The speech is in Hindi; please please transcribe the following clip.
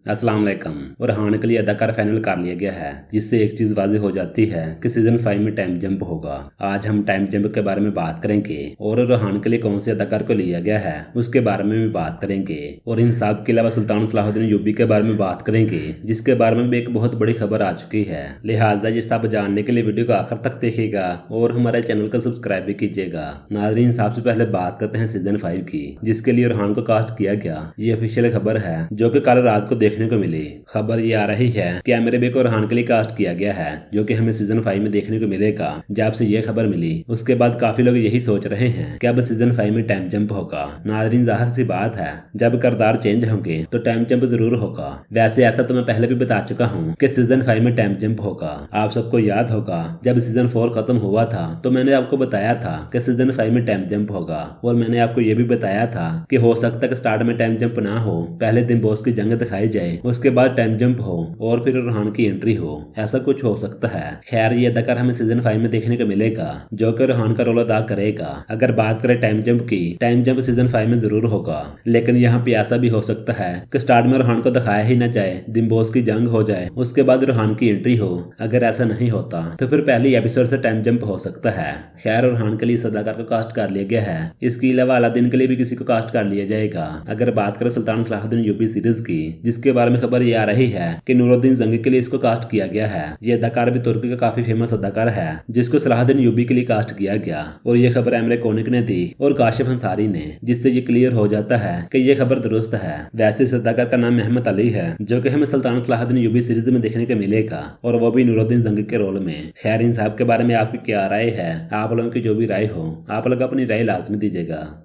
अस्सलाम वालेकुम। और हान के लिए अदाकार फाइनल कर लिया गया है, जिससे एक चीज वाज़ेह हो जाती है कि सीजन 5 में टाइम जंप होगा। आज हम टाइम जंप के बारे में बात करेंगे और रोहान के लिए कौन से अदाकार को लिया गया है उसके बारे में भी बात करेंगे। और इन सब के अलावा सुल्तान सलाहुद्दीन यूबी के बारे में बात करेंगे, जिसके बारे में भी एक बहुत बड़ी खबर आ चुकी है। लिहाजा ये सब जानने के लिए वीडियो को आखिर तक देखिएगा और हमारे चैनल को सब्सक्राइब भी कीजिएगा। नाज़रीन, सबसे पहले बात करते हैं सीजन 5 की, जिसके लिए रोहान को कास्ट किया गया। ये ऑफिशियल खबर है जो कि कल रात को देखने को मिली। खबर ये आ रही है कि आमिर बे को रोहान के लिए कास्ट किया गया है, जो कि हमें सीजन 5 में देखने को मिलेगा। जब से ये खबर मिली उसके बाद काफी लोग यही सोच रहे हैं कि अब सीजन 5 में टाइम जंप होगा। नाज़रीन, जाहिर सी बात है, जब किरदार चेंज होंगे तो टाइम जंप जरूर होगा। वैसे ऐसा तो मैं पहले भी बता चुका हूँ कि सीजन 5 में टाइम जंप होगा। आप सबको याद होगा जब सीजन 4 खत्म हुआ था तो मैंने आपको बताया था कि सीजन 5 में टाइम जंप होगा। और मैंने आपको ये भी बताया था कि हो सकता है कि स्टार्ट में टाइम जंप ना हो, पहले दिन बॉस की जंग दिखाई जाए, उसके बाद टाइम जंप हो और फिर रोहान की एंट्री हो। ऐसा कुछ हो सकता है। खैर, ये अदाकार हमें सीजन 5 में देखने को मिलेगा जो कि रोहान का रोल अदा करेगा। अगर बात करें टाइम जंप की, टाइम जंप सीजन 5 में जरूर होगा, लेकिन यहाँ पे ऐसा भी हो सकता है कि स्टार्ट में रोहान को दिखाया ही ना जाए, दिन बॉस की जंग हो जाए, उसके बाद रोहान की एंट्री हो। अगर ऐसा नहीं होता तो फिर पहली एपिसोड से टाइम जंप हो सकता है। खैर, रोहान के लिए इस अदाकार को कास्ट कर लिया गया है। इसके अलावा अलादीन के लिए भी किसी को कास्ट कर लिया जाएगा। अगर बात करें सुल्तान सलाहुद्दीन यूबी सीरीज की, जिसके बारे में खबर ये आ रही है कि नूरुद्दीन जंगी के लिए इसको कास्ट किया गया है। ये अदाकार भी तुर्की का काफी फेमस अदाकार है, जिसको सलाहुद्दीन यूबी के लिए कास्ट किया गया। और ये खबर एमरे कोनिक ने दी और काशिफ अंसारी ने, जिससे ये क्लियर हो जाता है कि ये खबर दुरुस्त है। वैसे इस अदाकार का नाम मेहमत अली है, जो कि हमें सुल्तान सलाहुद्दीन यूबी सीरीज में देखने को मिलेगा, और वो भी नूरुद्दीन जंगी के रोल में। खैर, इन साहब के बारे में आपकी क्या राय है? आप लोगों की जो भी राय हो, आप लोग अपनी राय लाजमी दीजिएगा।